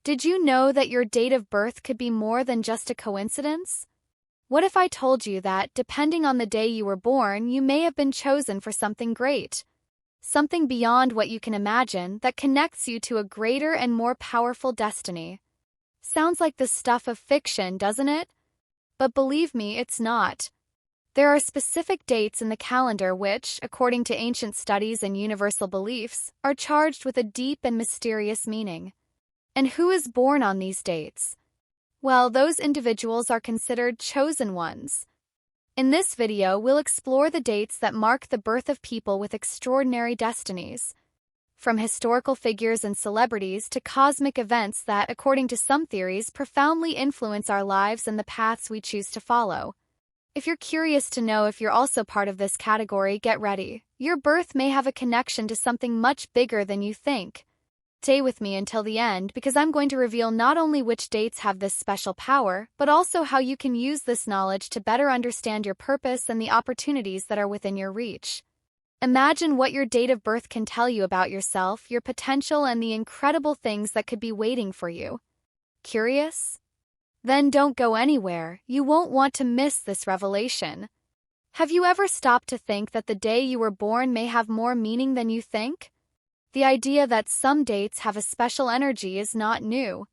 Did you know that your date of birth could be more than just a coincidence? What if I told you that, depending on the day you were born, you may have been chosen for something great? Something beyond what you can imagine that connects you to a greater and more powerful destiny. Sounds like the stuff of fiction, doesn't it? But believe me, it's not. There are specific dates in the calendar which, according to ancient studies and universal beliefs, are charged with a deep and mysterious meaning. And who is born on these dates? Well, those individuals are considered chosen ones. In this video, we'll explore the dates that mark the birth of people with extraordinary destinies. From historical figures and celebrities to cosmic events that, according to some theories, profoundly influence our lives and the paths we choose to follow. If you're curious to know if you're also part of this category, get ready. Your birth may have a connection to something much bigger than you think. Stay with me until the end because I'm going to reveal not only which dates have this special power, but also how you can use this knowledge to better understand your purpose and the opportunities that are within your reach. Imagine what your date of birth can tell you about yourself, your potential, and the incredible things that could be waiting for you. Curious? Then don't go anywhere. You won't want to miss this revelation. Have you ever stopped to think that the day you were born may have more meaning than you think? The idea that some dates have a special energy is not new.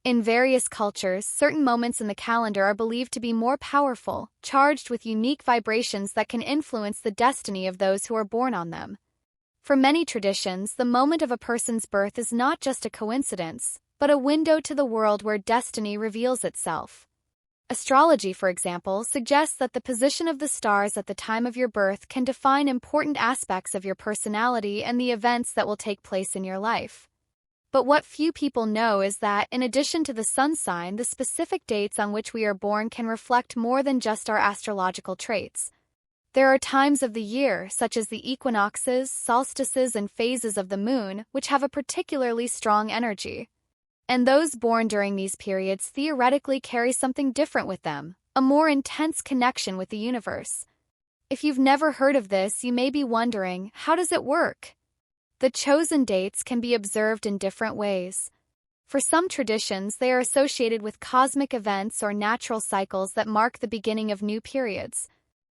In various cultures, certain moments in the calendar are believed to be more powerful, charged with unique vibrations that can influence the destiny of those who are born on them. For many traditions, the moment of a person's birth is not just a coincidence, but a window to the world where destiny reveals itself. Astrology, for example, suggests that the position of the stars at the time of your birth can define important aspects of your personality and the events that will take place in your life. But what few people know is that, in addition to the sun sign, the specific dates on which we are born can reflect more than just our astrological traits. There are times of the year, such as the equinoxes, solstices, and phases of the moon, which have a particularly strong energy. And those born during these periods theoretically carry something different with them, a more intense connection with the universe. If you've never heard of this, you may be wondering, how does it work? The chosen dates can be observed in different ways. For some traditions, they are associated with cosmic events or natural cycles that mark the beginning of new periods.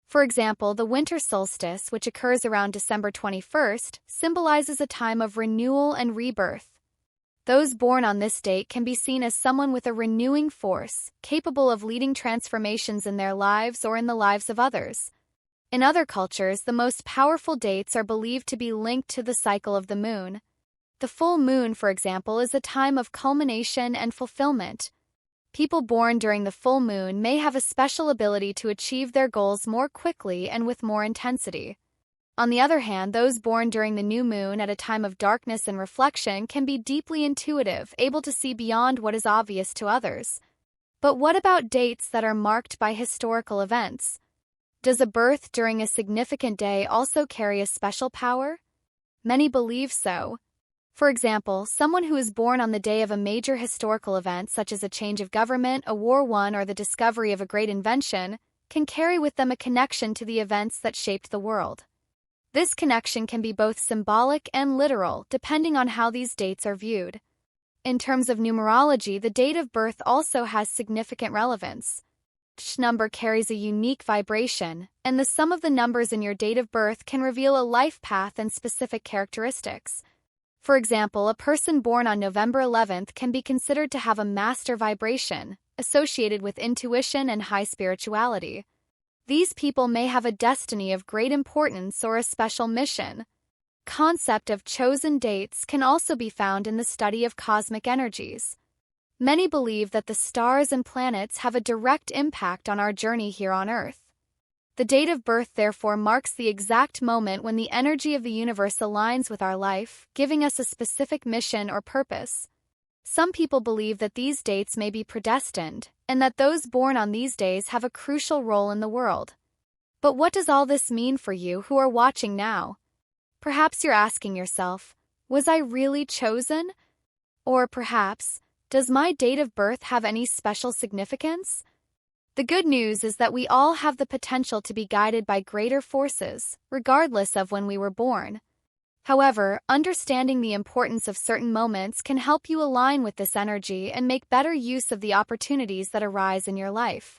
For example, the winter solstice, which occurs around December 21st, symbolizes a time of renewal and rebirth. Those born on this date can be seen as someone with a renewing force, capable of leading transformations in their lives or in the lives of others. In other cultures, the most powerful dates are believed to be linked to the cycle of the moon. The full moon, for example, is a time of culmination and fulfillment. People born during the full moon may have a special ability to achieve their goals more quickly and with more intensity. On the other hand, those born during the new moon at a time of darkness and reflection can be deeply intuitive, able to see beyond what is obvious to others. But what about dates that are marked by historical events? Does a birth during a significant day also carry a special power? Many believe so. For example, someone who is born on the day of a major historical event, such as a change of government, a war won, or the discovery of a great invention, can carry with them a connection to the events that shaped the world. This connection can be both symbolic and literal, depending on how these dates are viewed. In terms of numerology, the date of birth also has significant relevance. Each number carries a unique vibration, and the sum of the numbers in your date of birth can reveal a life path and specific characteristics. For example, a person born on November 11th can be considered to have a master vibration, associated with intuition and high spirituality. These people may have a destiny of great importance or a special mission. Concept of chosen dates can also be found in the study of cosmic energies. Many believe that the stars and planets have a direct impact on our journey here on Earth. The date of birth therefore marks the exact moment when the energy of the universe aligns with our life, giving us a specific mission or purpose. Some people believe that these dates may be predestined, and that those born on these days have a crucial role in the world. But what does all this mean for you who are watching now? Perhaps you're asking yourself, was I really chosen? Or perhaps, does my date of birth have any special significance? The good news is that we all have the potential to be guided by greater forces, regardless of when we were born. However, understanding the importance of certain moments can help you align with this energy and make better use of the opportunities that arise in your life.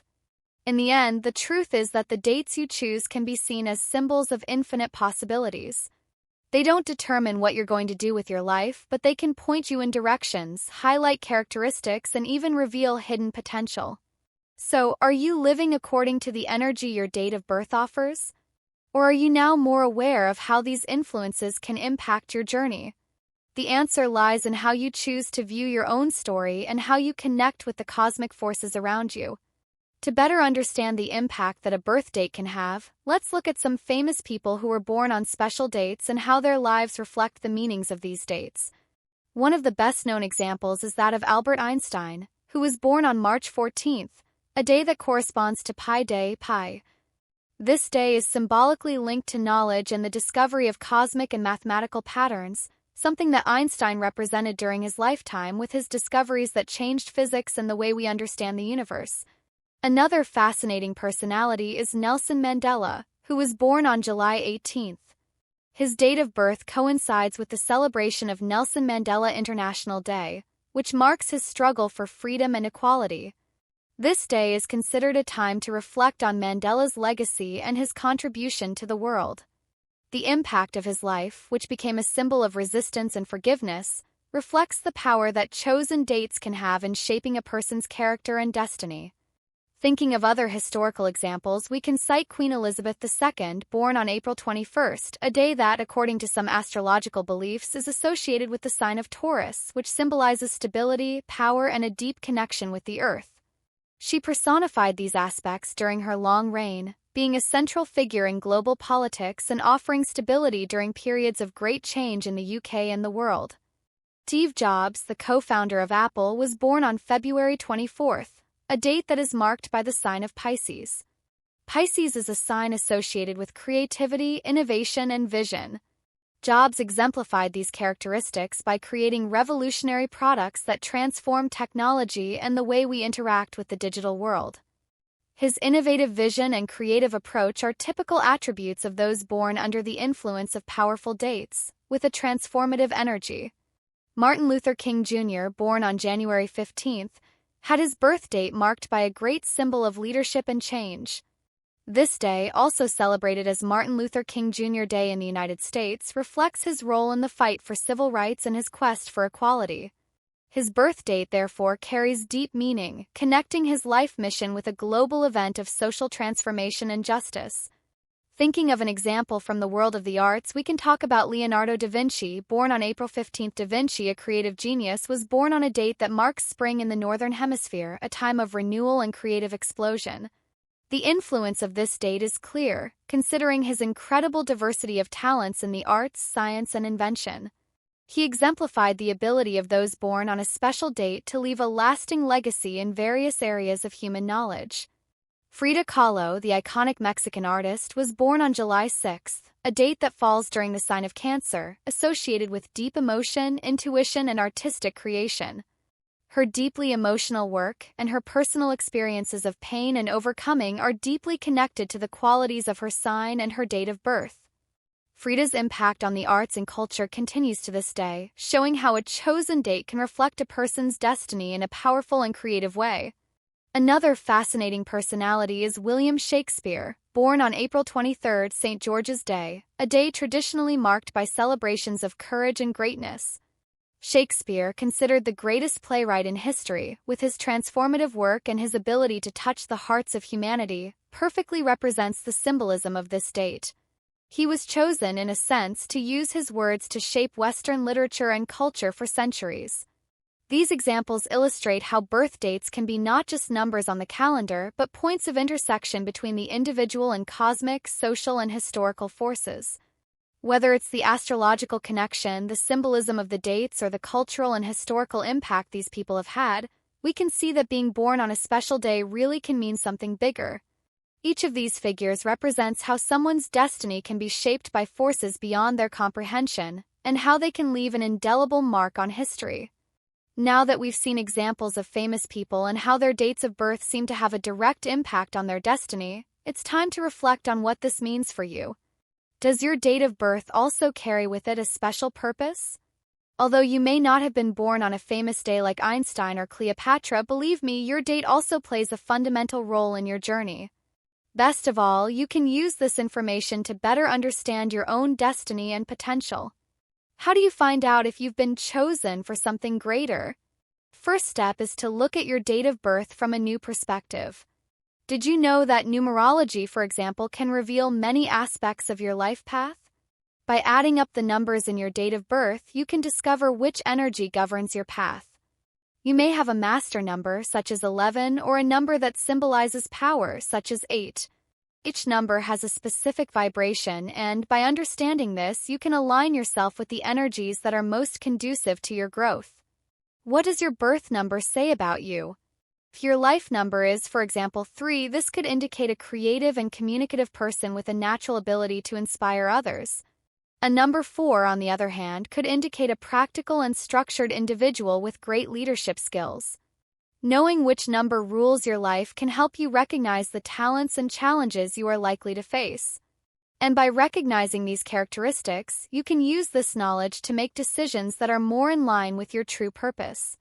In the end, the truth is that the dates you choose can be seen as symbols of infinite possibilities. They don't determine what you're going to do with your life, but they can point you in directions, highlight characteristics, and even reveal hidden potential. So, are you living according to the energy your date of birth offers? Or are you now more aware of how these influences can impact your journey? The answer lies in how you choose to view your own story and how you connect with the cosmic forces around you. To better understand the impact that a birth date can have, let's look at some famous people who were born on special dates and how their lives reflect the meanings of these dates. One of the best-known examples is that of Albert Einstein, who was born on March 14th, a day that corresponds to Pi Day Pi. This day is symbolically linked to knowledge and the discovery of cosmic and mathematical patterns, something that Einstein represented during his lifetime with his discoveries that changed physics and the way we understand the universe. Another fascinating personality is Nelson Mandela, who was born on July 18th. His date of birth coincides with the celebration of Nelson Mandela International Day, which marks his struggle for freedom and equality. This day is considered a time to reflect on Mandela's legacy and his contribution to the world. The impact of his life, which became a symbol of resistance and forgiveness, reflects the power that chosen dates can have in shaping a person's character and destiny. Thinking of other historical examples, we can cite Queen Elizabeth II, born on April 21st, a day that, according to some astrological beliefs, is associated with the sign of Taurus, which symbolizes stability, power, and a deep connection with the earth. She personified these aspects during her long reign, being a central figure in global politics and offering stability during periods of great change in the UK and the world. Steve Jobs, the co-founder of Apple, was born on February 24th, a date that is marked by the sign of Pisces. Pisces is a sign associated with creativity, innovation, and vision. Jobs exemplified these characteristics by creating revolutionary products that transform technology and the way we interact with the digital world. His innovative vision and creative approach are typical attributes of those born under the influence of powerful dates, with a transformative energy. Martin Luther King Jr., born on January 15th, had his birth date marked by a great symbol of leadership and change. This day, also celebrated as Martin Luther King Jr. Day in the United States, reflects his role in the fight for civil rights and his quest for equality. His birth date, therefore, carries deep meaning, connecting his life mission with a global event of social transformation and justice. Thinking of an example from the world of the arts, we can talk about Leonardo da Vinci, born on April 15. Da Vinci, a creative genius, was born on a date that marks spring in the Northern Hemisphere, a time of renewal and creative explosion. The influence of this date is clear, considering his incredible diversity of talents in the arts, science, and invention. He exemplified the ability of those born on a special date to leave a lasting legacy in various areas of human knowledge. Frida Kahlo, the iconic Mexican artist, was born on July 6th, a date that falls during the sign of Cancer, associated with deep emotion, intuition, and artistic creation. Her deeply emotional work and her personal experiences of pain and overcoming are deeply connected to the qualities of her sign and her date of birth. Frida's impact on the arts and culture continues to this day, showing how a chosen date can reflect a person's destiny in a powerful and creative way. Another fascinating personality is William Shakespeare, born on April 23, St. George's Day, a day traditionally marked by celebrations of courage and greatness. Shakespeare, considered the greatest playwright in history, with his transformative work and his ability to touch the hearts of humanity, perfectly represents the symbolism of this date. He was chosen, in a sense, to use his words to shape Western literature and culture for centuries. These examples illustrate how birth dates can be not just numbers on the calendar, but points of intersection between the individual and cosmic, social, and historical forces. Whether it's the astrological connection, the symbolism of the dates, or the cultural and historical impact these people have had, we can see that being born on a special day really can mean something bigger. Each of these figures represents how someone's destiny can be shaped by forces beyond their comprehension, and how they can leave an indelible mark on history. Now that we've seen examples of famous people and how their dates of birth seem to have a direct impact on their destiny, it's time to reflect on what this means for you. Does your date of birth also carry with it a special purpose? Although you may not have been born on a famous day like Einstein or Cleopatra, believe me, your date also plays a fundamental role in your journey. Best of all, you can use this information to better understand your own destiny and potential. How do you find out if you've been chosen for something greater? First step is to look at your date of birth from a new perspective. Did you know that numerology, for example, can reveal many aspects of your life path? By adding up the numbers in your date of birth, you can discover which energy governs your path. You may have a master number, such as 11, or a number that symbolizes power, such as 8. Each number has a specific vibration, and by understanding this, you can align yourself with the energies that are most conducive to your growth. What does your birth number say about you? If your life number is, for example, 3, this could indicate a creative and communicative person with a natural ability to inspire others. A number 4, on the other hand, could indicate a practical and structured individual with great leadership skills. Knowing which number rules your life can help you recognize the talents and challenges you are likely to face. And by recognizing these characteristics, you can use this knowledge to make decisions that are more in line with your true purpose.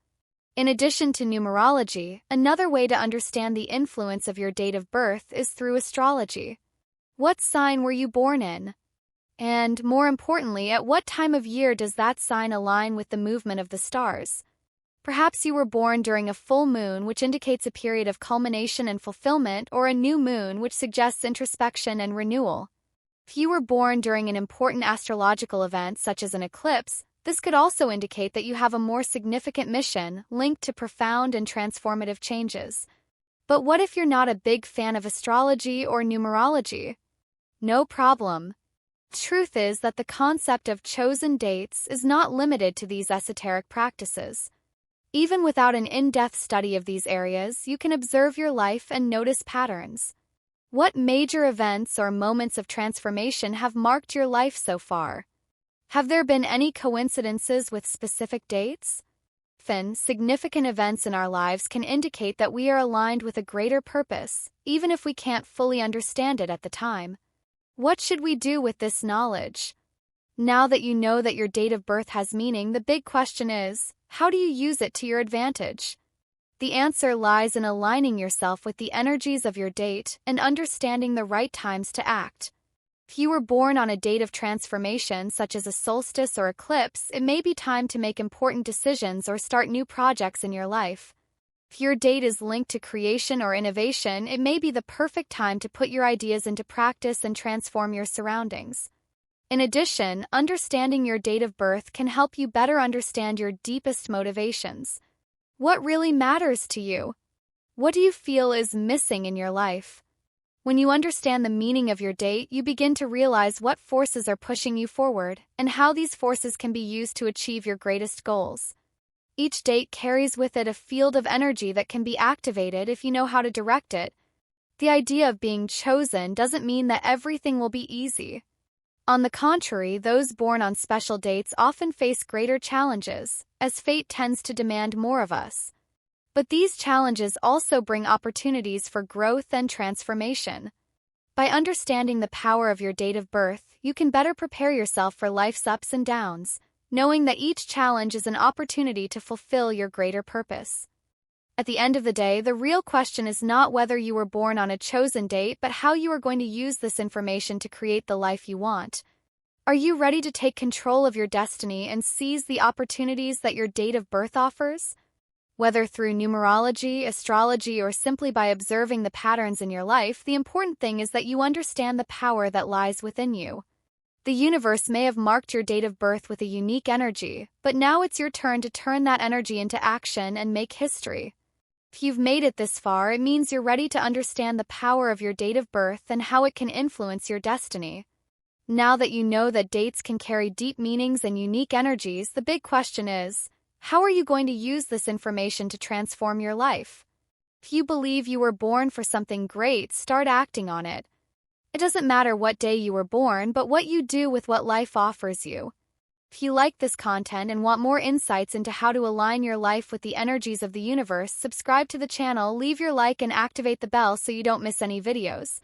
In addition to numerology, another way to understand the influence of your date of birth is through astrology. What sign were you born in? And, more importantly, at what time of year does that sign align with the movement of the stars? Perhaps you were born during a full moon, which indicates a period of culmination and fulfillment, or a new moon, which suggests introspection and renewal. If you were born during an important astrological event, such as an eclipse, this could also indicate that you have a more significant mission linked to profound and transformative changes. But what if you're not a big fan of astrology or numerology? No problem. Truth is that the concept of chosen dates is not limited to these esoteric practices. Even without an in-depth study of these areas, you can observe your life and notice patterns. What major events or moments of transformation have marked your life so far? Have there been any coincidences with specific dates? Often, significant events in our lives can indicate that we are aligned with a greater purpose, even if we can't fully understand it at the time. What should we do with this knowledge? Now that you know that your date of birth has meaning, the big question is, how do you use it to your advantage? The answer lies in aligning yourself with the energies of your date and understanding the right times to act. If you were born on a date of transformation, such as a solstice or eclipse, it may be time to make important decisions or start new projects in your life. If your date is linked to creation or innovation, it may be the perfect time to put your ideas into practice and transform your surroundings. In addition, understanding your date of birth can help you better understand your deepest motivations. What really matters to you? What do you feel is missing in your life? When you understand the meaning of your date, you begin to realize what forces are pushing you forward and how these forces can be used to achieve your greatest goals. Each date carries with it a field of energy that can be activated if you know how to direct it. The idea of being chosen doesn't mean that everything will be easy. On the contrary, those born on special dates often face greater challenges, as fate tends to demand more of us. But these challenges also bring opportunities for growth and transformation. By understanding the power of your date of birth, you can better prepare yourself for life's ups and downs, knowing that each challenge is an opportunity to fulfill your greater purpose. At the end of the day, the real question is not whether you were born on a chosen date, but how you are going to use this information to create the life you want. Are you ready to take control of your destiny and seize the opportunities that your date of birth offers? Whether through numerology, astrology, or simply by observing the patterns in your life, the important thing is that you understand the power that lies within you. The universe may have marked your date of birth with a unique energy, but now it's your turn to turn that energy into action and make history. If you've made it this far, it means you're ready to understand the power of your date of birth and how it can influence your destiny. Now that you know that dates can carry deep meanings and unique energies, the big question is, how are you going to use this information to transform your life? If you believe you were born for something great, start acting on it. It doesn't matter what day you were born, but what you do with what life offers you. If you like this content and want more insights into how to align your life with the energies of the universe, subscribe to the channel, leave your like and activate the bell so you don't miss any videos.